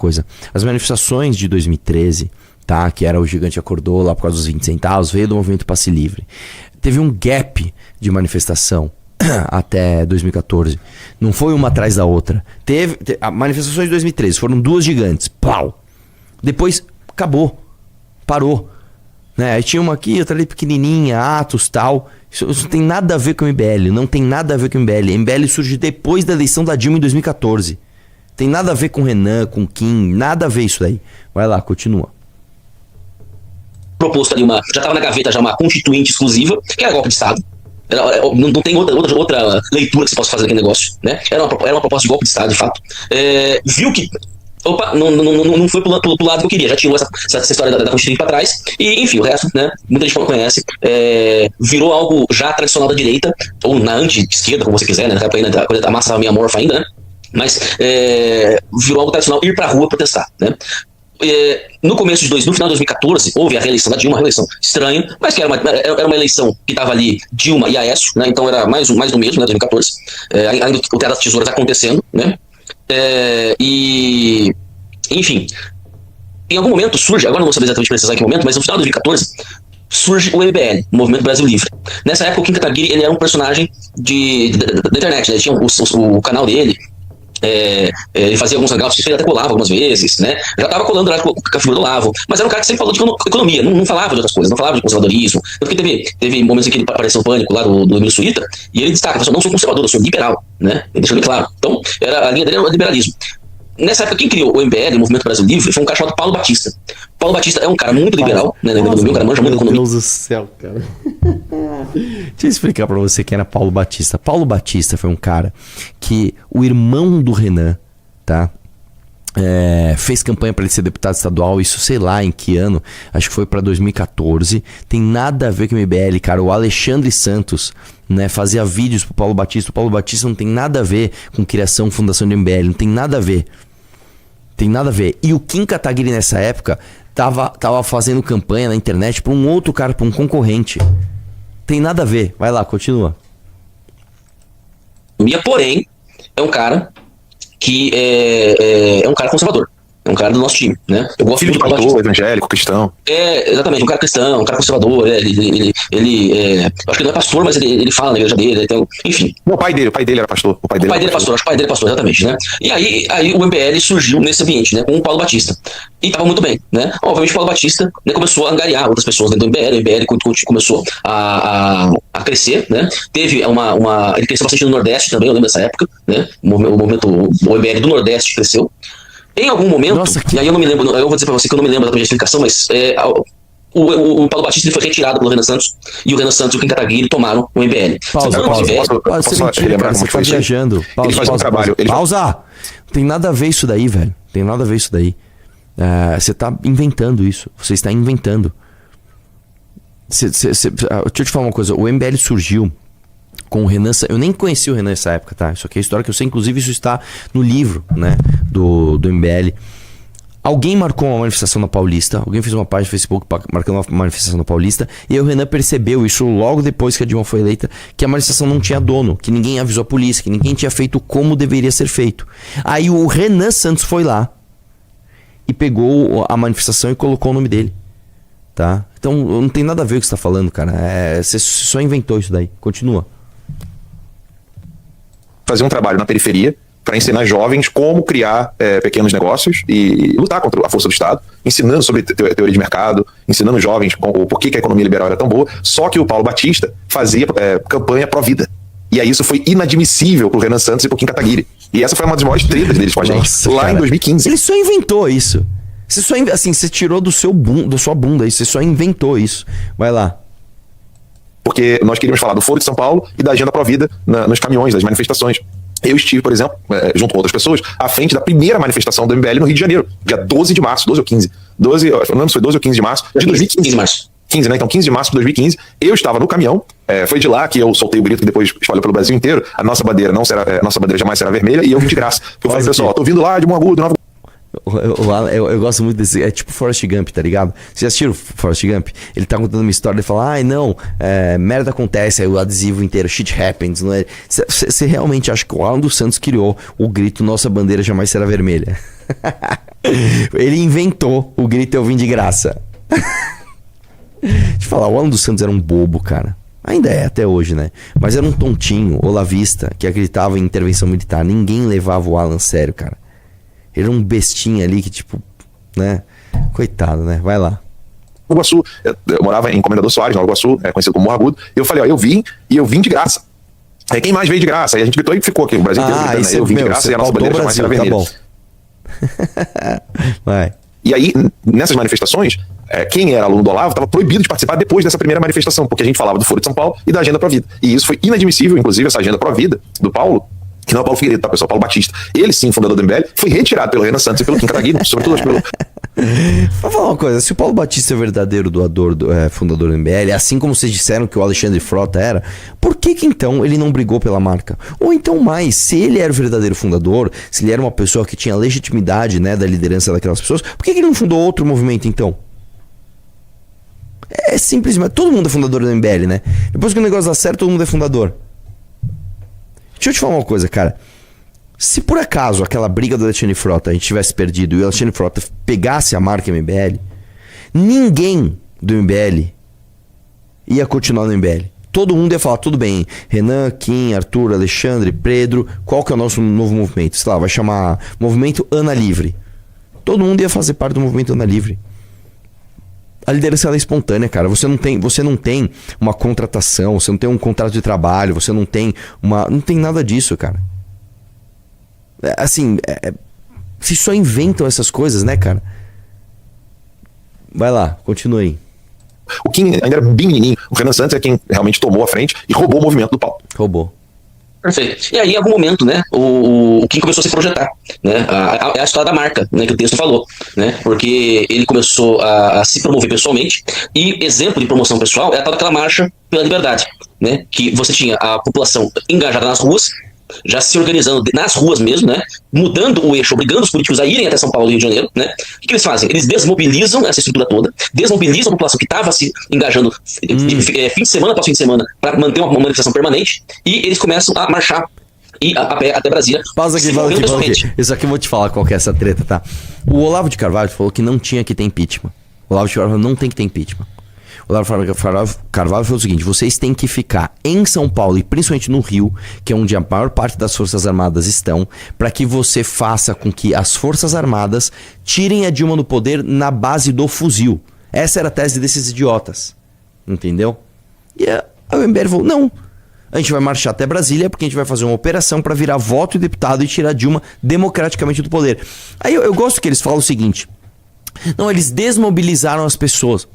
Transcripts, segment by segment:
coisa. As manifestações de 2013, tá? Que era o Gigante Acordou lá por causa dos 20 centavos, veio do movimento Passe Livre. Teve um gap de manifestação até 2014. Não foi uma atrás da outra. A manifestações de 2013 foram duas gigantes. Pau! Depois acabou. Parou. Né? Aí tinha uma aqui, outra ali pequenininha, Atos, tal. Isso não tem nada a ver com o MBL. Não tem nada a ver com o MBL. MBL surge depois da eleição da Dilma em 2014. Tem nada a ver com o Renan, com o Kim. Nada a ver isso daí. Vai lá, continua. Proposto ali já estava na gaveta já uma constituinte exclusiva, que era golpe de Estado. Não tem outra leitura que se possa fazer daquele negócio, né? Era uma proposta de golpe de Estado, de fato. Viu que opa, não foi pro lado que eu queria, já tirou essa história da Constituinte pra trás, e enfim, o resto, né, muita gente não conhece, virou algo já tradicional da direita, ou na anti-esquerda, como você quiser, né, a coisa da massa estava meio amorfa ainda, né, mas virou algo tradicional ir pra rua protestar, né. No final de 2014, houve a reeleição da Dilma, uma reeleição estranha, mas que era uma eleição que estava ali Dilma e Aécio, né, então era mais do mesmo, né, 2014, ainda o Teatro das Tesouras acontecendo, né, e enfim, em algum momento surge, agora não vou saber exatamente precisar em que momento, mas no final de 2014 surge o MBL, o Movimento Brasil Livre. Nessa época o Kim Kataguiri, ele era um personagem da internet, né? Ele tinha o canal dele, ele fazia alguns hangouts, ele até colava algumas vezes, né? Já tava colando lá com a figura do Olavo, mas era um cara que sempre falou de economia, não falava de outras coisas, não falava de conservadorismo. Porque teve momentos em que ele apareceu o Pânico lá do Emílio Suíta, e ele destaca: eu não sou conservador, eu sou liberal, né? Ele deixou bem claro. Então, a linha dele era o liberalismo. Nessa época, quem criou o MBL, o Movimento Brasil Livre, foi um cara chamado Paulo Batista. Paulo Batista é um cara muito liberal, né? Um cara manja muito economia. Meu Deus do céu, cara. Deixa eu explicar pra você quem era Paulo Batista. Paulo Batista foi um cara que o irmão do Renan, tá? Fez campanha para ele ser deputado estadual, isso sei lá em que ano, acho que foi para 2014. Tem nada a ver com o MBL, cara. O Alexandre Santos, né, fazia vídeos pro Paulo Batista. O Paulo Batista não tem nada a ver com criação, fundação do MBL, não tem nada a ver. Tem nada a ver. E o Kim Kataguiri nessa época tava fazendo campanha na internet pra um outro cara, pra um concorrente. Tem nada a ver. Vai lá, continua. Porém, é um cara que é um cara conservador. É um cara do nosso time, né? Eu gosto filho de pastor, evangélico, cristão. Exatamente, um cara cristão, um cara conservador. Ele acho que ele não é pastor, mas ele fala na igreja dele. Então, enfim. Não, o pai dele era pastor. O pai dele é pastor. Acho que o pai dele é pastor, exatamente, né? E aí o MBL surgiu nesse ambiente, né? Com o Paulo Batista. E tava muito bem, né? Obviamente o Paulo Batista, né, começou a angariar outras pessoas dentro do MBL. O MBL começou a crescer, né? Teve ele cresceu bastante no Nordeste também, eu lembro dessa época, né? O MBL do Nordeste cresceu. Em algum momento, Nossa, e aí eu não me lembro, eu vou dizer pra você que eu não me lembro da explicação, mas o Paulo Batista ele foi retirado pelo Renan Santos, e o Renan Santos e o Kim Kataguiri tomaram o MBL. Pausa. Você tá viajando. Ele faz um trabalho. Pausa! Não tem nada a ver isso daí, velho. Tem nada a ver isso daí. Você tá inventando isso. Você está inventando. Deixa eu te falar uma coisa. O MBL surgiu com o Renan. Eu nem conheci o Renan nessa época, tá? Isso aqui é história que eu sei, inclusive isso está no livro, né, do MBL. Alguém marcou uma manifestação na Paulista, alguém fez uma página no Facebook marcando uma manifestação na Paulista, e aí o Renan percebeu isso logo depois que a Dilma foi eleita, que a manifestação não tinha dono, que ninguém avisou a polícia, que ninguém tinha feito como deveria ser feito. Aí o Renan Santos foi lá e pegou a manifestação e colocou o nome dele, tá? Então não tem nada a ver com o que você tá falando, cara. Você só inventou isso daí. Continua. Fazer um trabalho na periferia para ensinar jovens como criar pequenos negócios e lutar contra a força do Estado, ensinando sobre teoria de mercado, ensinando jovens o porquê que a economia liberal era tão boa. Só que o Paulo Batista fazia campanha pró-vida. E aí isso foi inadmissível pro Renan Santos e pro Kim Kataguiri. E essa foi uma das maiores tretas deles com a gente. Nossa, lá cara, em 2015. Ele só inventou isso. Você tirou da sua bunda isso. Você só inventou isso. Vai lá. Porque nós queríamos falar do Foro de São Paulo e da agenda pró-vida nos caminhões, das manifestações. Eu estive, por exemplo, junto com outras pessoas, à frente da primeira manifestação do MBL no Rio de Janeiro, dia 12 de março, 12 ou 15. Não lembro se foi 12 ou 15 de março de 2015. 15 de março. 15, né? Então, 15 de março de 2015, eu estava no caminhão, foi de lá que eu soltei o grito que depois espalhou pelo Brasil inteiro: a nossa bandeira nossa bandeira jamais será vermelha, e eu vim de graça. Eu falei, pessoal, tô vindo lá de Moagudo, Nova. Eu gosto muito desse. É tipo Forrest Gump, tá ligado? Vocês já assistiram Forrest Gump? Ele tá contando uma história e fala: ai não, merda acontece, aí o adesivo inteiro, shit happens. Você realmente acha que o Alan dos Santos criou o grito: nossa bandeira jamais será vermelha? Ele inventou o grito "eu vim de graça". Deixa eu falar, o Alan dos Santos era um bobo, cara. Ainda é, até hoje, né? Mas era um tontinho, olavista, que acreditava em intervenção militar. Ninguém levava o Alan sério, cara. Ele era um bestinha ali que, tipo, né? Coitado, né? Vai lá. Iguaçu, eu morava em Comendador Soares, Nova Iguaçu, conhecido como Morro Agudo. E eu falei, ó, eu vim de graça. Aí quem mais veio de graça? Aí a gente gritou e ficou aqui, o Brasil inteiro gritando, eu vim de graça e a nossa bandeira jamais será vermelha. Tá bom. Vai. E aí, nessas manifestações, quem era aluno do Olavo estava proibido de participar depois dessa primeira manifestação, porque a gente falava do Foro de São Paulo e da Agenda Pro Vida. E isso foi inadmissível, inclusive, essa Agenda Pro Vida do Paulo, que não é o Paulo Figueiredo, tá, pessoal? Paulo Batista. Ele, sim, fundador do MBL, foi retirado pelo Renan Santos e pelo Kim Kataguiri, sobretudo pelo... Vou falar uma coisa, se o Paulo Batista é o verdadeiro doador, fundador do MBL, assim como vocês disseram que o Alexandre Frota era, por que então ele não brigou pela marca? Ou então mais, se ele era o verdadeiro fundador, se ele era uma pessoa que tinha legitimidade, né, da liderança daquelas pessoas, por que ele não fundou outro movimento então? É simplesmente, todo mundo é fundador do MBL, né? Depois que o negócio dá certo, todo mundo é fundador. Deixa eu te falar uma coisa, cara. Se por acaso aquela briga do Alexandre Frota a gente tivesse perdido e o Alexandre Frota pegasse a marca MBL, ninguém do MBL ia continuar no MBL. Todo mundo ia falar, tudo bem, Renan, Kim, Arthur, Alexandre, Pedro, qual que é o nosso novo movimento? Sei lá, vai chamar Movimento Ana Livre. Todo mundo ia fazer parte do Movimento Ana Livre. A liderança ela é espontânea, cara. Você não tem uma contratação, você não tem um contrato de trabalho, você não tem uma... Não tem nada disso, cara. Assim, se só inventam essas coisas, né, cara? Vai lá, continua aí. O Kim ainda era bem menininho. O Renan Santos é quem realmente tomou a frente e roubou o movimento do Paulo. Roubou. Perfeito. E aí, em algum momento, né, o Kim começou a se projetar, né, a história da marca, né, que o texto falou, né, porque ele começou a se promover pessoalmente, e exemplo de promoção pessoal é a tal daquela marcha pela liberdade, né, que você tinha a população engajada nas ruas, já se organizando nas ruas mesmo, né, mudando o eixo, obrigando os políticos a irem até São Paulo e Rio de Janeiro, né. O que eles fazem? Eles desmobilizam essa estrutura toda, desmobilizam a população que estava se engajando fim de semana após fim de semana para manter uma manifestação permanente, e eles começam a marchar e a pé até Brasília. Pausa aqui. Isso aqui eu vou te falar qual que é essa treta, tá? O Olavo de Carvalho falou que não tinha que ter impeachment. O Olavo de Carvalho não tem que ter impeachment. O Olavo Carvalho falou o seguinte: vocês têm que ficar em São Paulo e principalmente no Rio, que é onde a maior parte das Forças Armadas estão, para que você faça com que as Forças Armadas tirem a Dilma do poder na base do fuzil. Essa era a tese desses idiotas. Entendeu? E a MBL falou, não, a gente vai marchar até Brasília porque a gente vai fazer uma operação para virar voto e deputado e tirar a Dilma democraticamente do poder. Aí eu gosto que eles falam o seguinte: não, eles desmobilizaram as pessoas.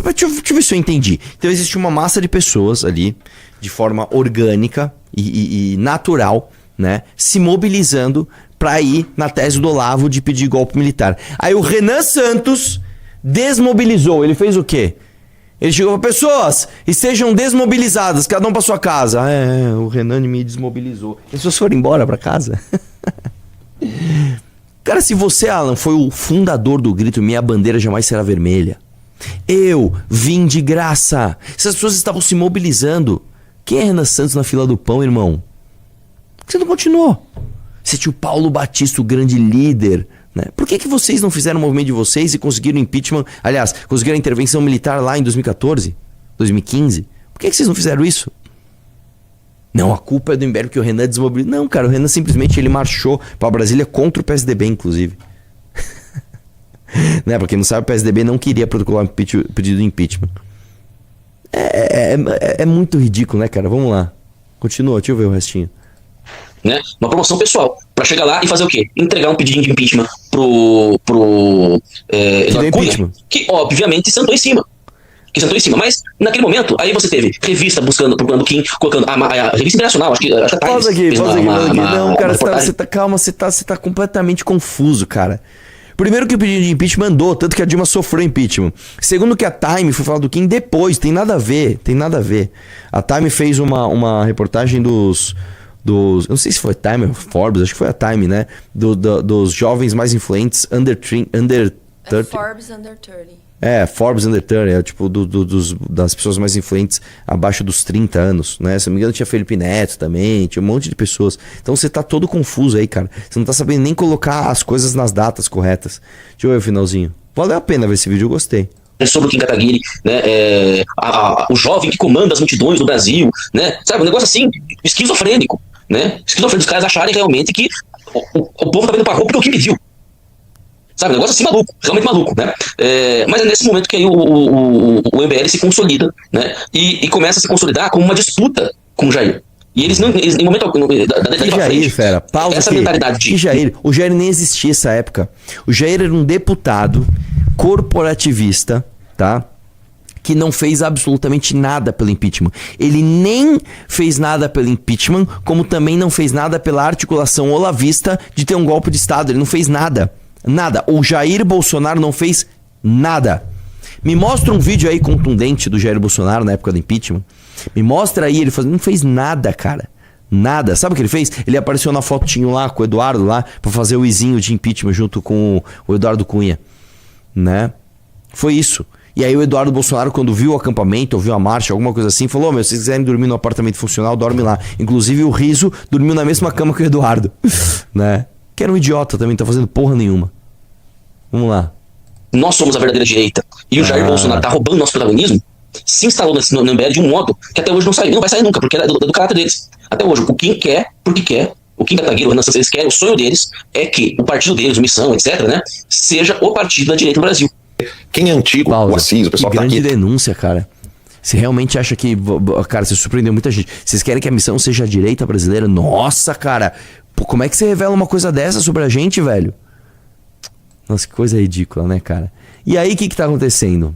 Deixa eu ver se eu entendi. Então existe uma massa de pessoas ali, de forma orgânica e natural, né, se mobilizando para ir na tese do Olavo de pedir golpe militar. Aí o Renan Santos desmobilizou. Ele fez o quê? Ele chegou para pessoas, estejam desmobilizadas, cada um para sua casa. O Renan me desmobilizou. As pessoas foram embora para casa. Cara, se você, Alan, foi o fundador do grito "minha bandeira jamais será vermelha", eu vim de graça. Essas pessoas estavam se mobilizando. Quem é Renan Santos na fila do pão, irmão? Por que você não continuou? Você tinha o Paulo Batista, o grande líder, né? Por que vocês não fizeram o movimento de vocês e conseguiram impeachment? Aliás, conseguiram a intervenção militar lá em 2014, 2015? Por que vocês não fizeram isso? Não, a culpa é do MBL que o Renan desmobilizou. Não, cara, o Renan simplesmente ele marchou para Brasília contra o PSDB, inclusive. Né? Pra quem não sabe, o PSDB não queria protocolar um pedido de impeachment. É muito ridículo, né, cara? Vamos lá. Continua, deixa eu ver o restinho. Né? Uma promoção pessoal, pra chegar lá e fazer o quê? Entregar um pedido de impeachment pro Eduardo Cunha, que obviamente sentou em cima. Mas naquele momento, aí você teve revista procurando Kim, colocando a revista internacional, acho que tá. Pausa aqui. Não, cara, você tá completamente confuso, cara. Primeiro que o pedido de impeachment andou, tanto que a Dilma sofreu impeachment. Segundo que a Time foi falar do Kim depois, tem nada a ver. A Time fez uma reportagem dos não sei se foi Time ou Forbes, acho que foi a Time, né? Dos jovens mais influentes under Forbes Under 30. Forbes Under 30, é tipo das pessoas mais influentes abaixo dos 30 anos, né? Se não me engano tinha Felipe Neto também, tinha um monte de pessoas. Então você tá todo confuso aí, cara. Você não tá sabendo nem colocar as coisas nas datas corretas. Deixa eu ver o finalzinho. Valeu a pena ver esse vídeo, eu gostei. Sobre o Kim Kataguiri, né, o jovem que comanda as multidões do Brasil, né, sabe, um negócio assim, esquizofrênico, né, esquizofrênico, os caras acharem realmente que o povo tá vendo pra rua porque o Kim pediu, sabe, um negócio assim maluco, realmente maluco, né, mas é nesse momento que aí o MBL se consolida, né, e começa a se consolidar como uma disputa com o Jair. E eles não, em momento algum, Que Jair, fera, pausa essa aqui. mentalidade de... Que Jair? O Jair nem existia essa época. O Jair era um deputado corporativista, tá? Que não fez absolutamente nada pelo impeachment. Ele nem fez nada pelo impeachment, como também não fez nada pela articulação olavista de ter um golpe de Estado. Ele não fez nada. Nada. O Jair Bolsonaro não fez nada. Me mostra um vídeo aí contundente do Jair Bolsonaro na época do impeachment. Me mostra aí, ele não fez nada, cara. Nada. Sabe o que ele fez? Ele apareceu na fotinho lá com o Eduardo lá pra fazer o izinho de impeachment junto com o Eduardo Cunha, né? Foi isso. E aí o Eduardo Bolsonaro, quando viu o acampamento, ouviu a marcha, alguma coisa assim, falou: se vocês quiserem dormir no apartamento funcional, dorme lá. Inclusive o Riso dormiu na mesma cama que o Eduardo, né? Que era um idiota também, não tá fazendo porra nenhuma. Vamos lá. Nós somos a verdadeira direita. E o Jair Bolsonaro tá roubando nosso protagonismo. Se instalou no MBL de um modo que até hoje não saiu. Não vai sair nunca, porque é do caráter deles. Até hoje, o Kim quer, porque quer. O Kim Kataguiri, o Renan Santos, eles querem. O sonho deles é que o partido deles, o Missão, etc., né, seja o partido da direita do Brasil. Quem é antigo, Pausa. o Assis, o pessoal que que tá grande aqui. denúncia, cara. Você realmente acha que... Cara, você surpreendeu muita gente. Vocês querem que a Missão seja a direita brasileira? Nossa, cara. Pô, como é que você revela uma coisa dessa sobre a gente, velho? Nossa, que coisa ridícula, né, cara? E aí, o que tá acontecendo?